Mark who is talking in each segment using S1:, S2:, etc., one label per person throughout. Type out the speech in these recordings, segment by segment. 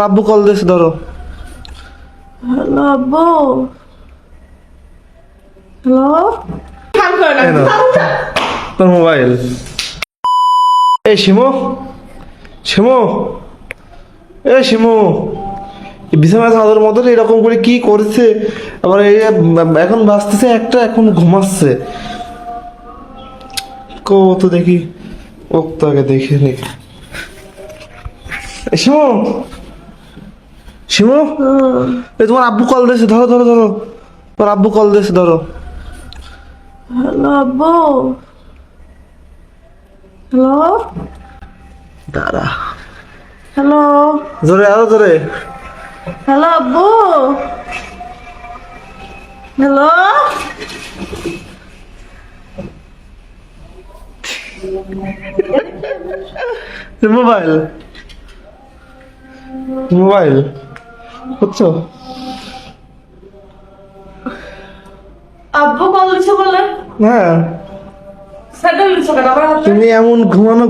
S1: আব্বু কল দিয়েছে, ধরো।
S2: হ্যালো আব্বু। হ্যালো,
S1: তোর মোবাইল। এই শিমু, শিমু, এই শিমু, বিছানা চাদর মতন এরকম করে কি করছে? আবার এই এখন বাঁচতেছে একটা, এখন ঘুমাচ্ছে। তো দেখি, ও তো আগে দেখে নি। শিমু, শিমু, এই তোমার আব্বু কল দিয়েছে, ধরো ধরো ধরো। তোমার আব্বু কল দিয়েছে, ধরো।
S2: হ্যালো আব্বু। হ্যালো,
S1: দাঁড়া,
S2: হ্যালো,
S1: জোরে আরো জোরে।
S2: হ্যালো আব্বু। হ্যালো,
S1: মোবাইল, মোবাইল বুঝছো?
S2: আব্বু কল দিচ্ছে বলে
S1: হ্যাঁ,
S2: স্যান্ডেল দিচ্ছ কেন আমার হাতে?
S1: তুমি এমন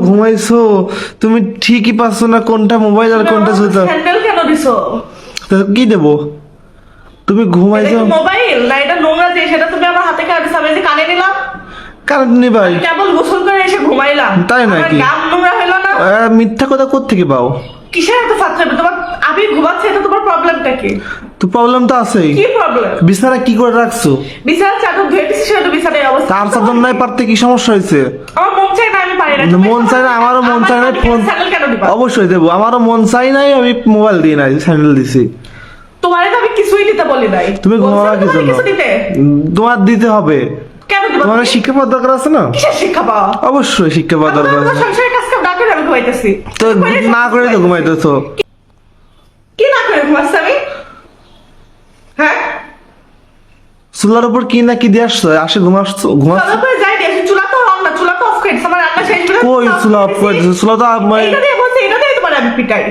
S1: ঘুমাইছো, তুমি ঠিকই পাচ্ছ না কোনটা মোবাইল আর কোনটা জুতা।
S2: স্যান্ডেল কেন দিছো?
S1: তা কি দেবো? তুমি ঘুমাইছো।
S2: মোবাইল না, এটা নোংরা দিয়ে, সেটা তুমি আমার হাতে কেন দিছো? আমি যে কানে নিলাম,
S1: কারেন্ট নেই ভাই।
S2: কেবল গোসল করে এসে ঘুমাইলাম।
S1: তাই নাকি?
S2: আমার গাম নোংরা হলো না?
S1: মিথ্যা কথা কোত্থেকে পাও?
S2: কিসের এত ফাত্রা? তোমার আমি ঘুমাচ্ছি, এটা তোমার প্রবলেমটা কি?
S1: তো প্রবলেম তো আছেই।
S2: কি প্রবলেম?
S1: বিছানা কি করে রাখছো?
S2: বিছানার চাদর ধুয়ে দিচ্ছি, সেটা তো বিছানায় অবস্থা।
S1: তার চাদর নাই পারতে কি সমস্যা হয়েছে?
S2: আমার মন চাই না, আমি পারি না।
S1: মন চাই না, আমারও মন চাই না। ফোন
S2: স্যান্ডেল কেন দিবা?
S1: অবশ্যই দেবো, আমারও মন চাই নাই, আমি মোবাইল দিই নাই, স্যান্ডেল দিছি।
S2: তোমারে তো আমি কিছুই দিতে বলি নাই।
S1: তুমি ঘুমাবা কি জন্য?
S2: কিছু দিতে
S1: তোমার দিতে হবে।
S2: কেন দিবা?
S1: তোমার শিক্ষা পাওয়ার দরকার আছে না?
S2: কিসের শিক্ষা পাওয়া?
S1: অবশ্যই শিক্ষা পাওয়ার দরকার
S2: আমার
S1: আছে।
S2: সংসারের কাজ কাম না করে আমি ঘুমাইতেছি।
S1: তো না করে তো ঘুমাইতেছো।
S2: কি না করে ঘুমাচ্ছি আমি? হ্যাঁ,
S1: চুলার উপর কি না কি দিয়ে আসছো, আসে ঘুমাচ্ছ?
S2: চলো করে যাই দিয়ে আসি। চুলা তো অন না, চুলা তো অফ করে দিছি। আমার রান্না শেষ করে
S1: কই চুলা অফ করে দিছো? চুলা তো
S2: এটা দিয়ে বলছি, এটা দিয়ে তোমার আমি পিটাই।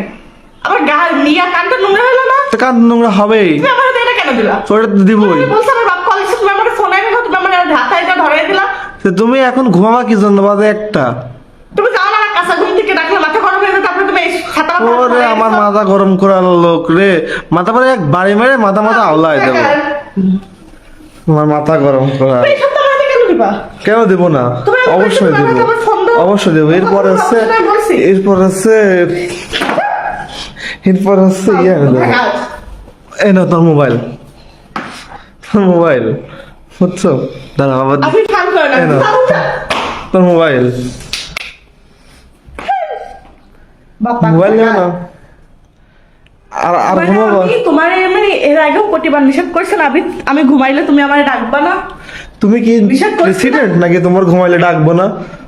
S2: আমার গা নিয়া কানটা নোংরা হলো না?
S1: কান নোংরা হবেই।
S2: তুমি আমার হাতে এটা কেন দিলা?
S1: ওটা তো দিবই।
S2: তুমি বলছো আমার বাপ কল দিচ্ছে, তুমি আমার ফোন আইনি, তুমি আমার হাতে এটা ধরাই দিলা।
S1: তো তুমি এখন ঘুমাবা কি জন্য? বাজে একটা।
S2: তুমি যাও না, কাঁচা ঘুম থেকে ডাকলে মাথা গরম হয়ে যায়, তারপরে তুমি এই ছাতাটা
S1: ওরে আমার মাথা গরম করার লোক রে, মাথা পরে এক বাড়ি মেরে মাথা মাথা আওলায় দেবো। আমার মাথা গরম করা।
S2: এই সব তোমার হাতে কেন দিবা?
S1: কেন দেবো না?
S2: তুমি আমাকে
S1: অবশ্যই
S2: বলছো,
S1: দেবো,
S2: আমার ফোন দাও।
S1: অবশ্যই দেবো। এরপর হচ্ছে, এরপর হচ্ছে, এরপর হচ্ছে ইয়ে দেবো। এই না তোর মোবাইল, তোর মোবাইল বুঝছো? দাঁড়া বাবা,
S2: আপনি ঠান করেন
S1: এই নাও।
S2: না।
S1: তোর মোবাইল, মোবাইল নেও না। আর আর ঘুমাবো?
S2: তোমার মানে এর আগেও প্রতিবার নিষেধ করছেন আমি ঘুমাইলে তুমি আমার ডাকবা না।
S1: তুমি কি
S2: বিশ্বাস করছি না।
S1: প্রেসিডেন্ট নাকি তোমার ঘুমাইলে ডাকবো না?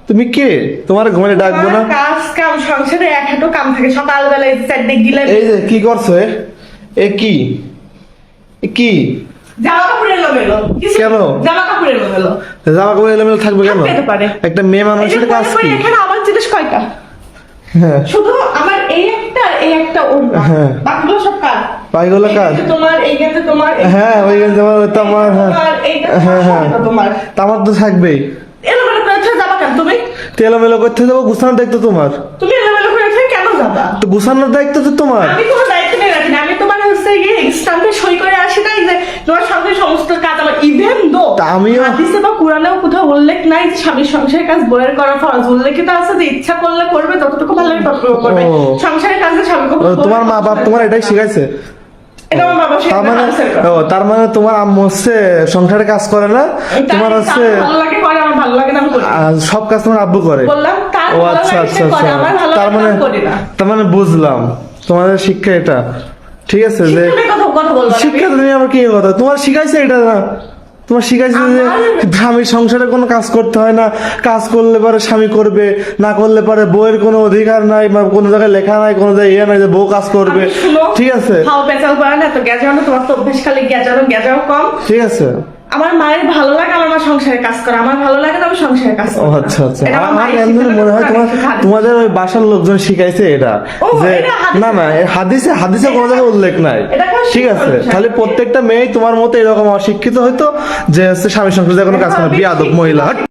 S1: তুমি কে? তোমার ঘুমাইলে ডাকবো না?
S2: আমার কাজ কাম সংসারে এক হাঁটু কাম থাকে। সকালবেলা এই সাইডে গিলে
S1: এই যে কি করছো? এ কি, এ কি?
S2: জামা কাপড় এলোমেলো।
S1: কেন?
S2: জামা কাপড় এলোমেলো
S1: জামা কাপড় এলোমেলো থাকবে কেন?
S2: থাকতে পারে।
S1: একটা মেয়ে মানুষের কাজ কি?
S2: এখানে আমার জিনিস কয়টা?
S1: হ্যাঁ,
S2: শুধু আমার এই একটা ওড়না।
S1: হ্যাঁ।
S2: বাকিগুলো সব কাজ।
S1: পাইগুলো
S2: এই
S1: কাজ?
S2: গেঞ্জি তোমার, এই গেঞ্জি তোমার,
S1: হ্যাঁ, ওই তোমার, তোমার, হ্যাঁ,
S2: তোমার, এইটা
S1: হ্যাঁ, হ্যাঁ।
S2: সবটা তোমার।
S1: তা আমার তো থাকবেই।
S2: এলোমেলো করে রেখে যাবা কেন তুমি?
S1: তেলোমেলো করতে যাবো, গুছানোর দায়িত্ব তোমার।
S2: তুমি এলোমেলো করে রেখে কেন যাবা?
S1: তো গুছানোর দায়িত্ব তো তোমার।
S2: আমি কোনো দায়িত্ব নিয়ে রাখি না। আমি তোমার হচ্ছে গিয়ে স্টাম্পে সই করে আসি নাই যে তোমার সঙ্গে সমস্ত কাজ আমার। ইভেন দো
S1: তা আমিও-
S2: হাদিসে বা কোরআনেও কোথাও উল্লেখ নাই যে স্বামীর সংসারের কাজ বইয়ের করা ফরজ। উল্লেখিত আছে যে ইচ্ছা করলে করবে, যতটুকু ভালো লাগে ততটুকু করবে।
S1: ও।
S2: সংসারের কাজে স্বামীকে
S1: তোমার মা বাপ তোমার এটাই শিখাইছে?
S2: এটা আমার বাবা
S1: তার মানে,
S2: শিখায়।
S1: ও তার মানে তোমার আম্মু হচ্ছে সংসারে কাজ করে না, তোমার হচ্ছে
S2: ভালো লাগে করে, আমার ভালো লাগে না আমি করি না।
S1: সব কাজ তোমার আব্বু করে?
S2: বললাম তার
S1: ও
S2: ভালো
S1: আচ্ছা
S2: লাগে
S1: আচ্ছা
S2: সে করে,
S1: আচ্ছা।
S2: আমার ভালো
S1: তার
S2: লাগে না
S1: মানে,
S2: আমি করি না।
S1: তার মানে বুঝলাম তোমাদের শিক্ষা এটা। ঠিক আছে যে
S2: শিক্ষা নিয়ে কথা বলবো না
S1: শিক্ষা,
S2: আমি।
S1: তুমি আবার কি কথা? তোমার শিখাইছে এটা না? তোমার শিখাইছে যে স্বামীর সংসারে কোনো কাজ করতে হয় না, কাজ করলে পরে স্বামী করবে, না করলে পরে বউয়ের কোনো অধিকার নাই, বা কোনো জায়গায় লেখা নাই, কোনো জায়গায় ইয়ে নাই যে বউ কাজ করবে।
S2: আমি শুনো,
S1: ঠিক আছে,
S2: খাও পেঁচাল করে না তো গেজানো, তোমার তো অভ্যাস খালি গেজানো কম।
S1: ঠিক আছে।
S2: আমার মায়ের ভালো লাগে আমার মা সংসারে কাজ করে, আমার ভালো লাগে না আমি সংসারে কাজ
S1: ও
S2: করি না।
S1: আচ্ছা আচ্ছা,
S2: এটা আমার
S1: আমার
S2: মায়ের
S1: এমনি
S2: শিখানো,
S1: মনে হয় তোমার,
S2: আমি শিখানো।
S1: তোমাদের ওই বাসার লোকজন শিখাইছে এটা
S2: ও,
S1: যে
S2: এটা হাদিসে-
S1: না না, হাদিসে, হাদিসে কোনো জায়গায় উল্লেখ নাই।
S2: এটা কেউ
S1: ঠিক আছে,
S2: শিখানো?
S1: তাহলে প্রত্যেকটা মেয়ে তোমার মতো এরকম অশিক্ষিত হয়তো যে হচ্ছে স্বামী সংসারে কোনো কাজ করে, বিয়াদব মহিলা।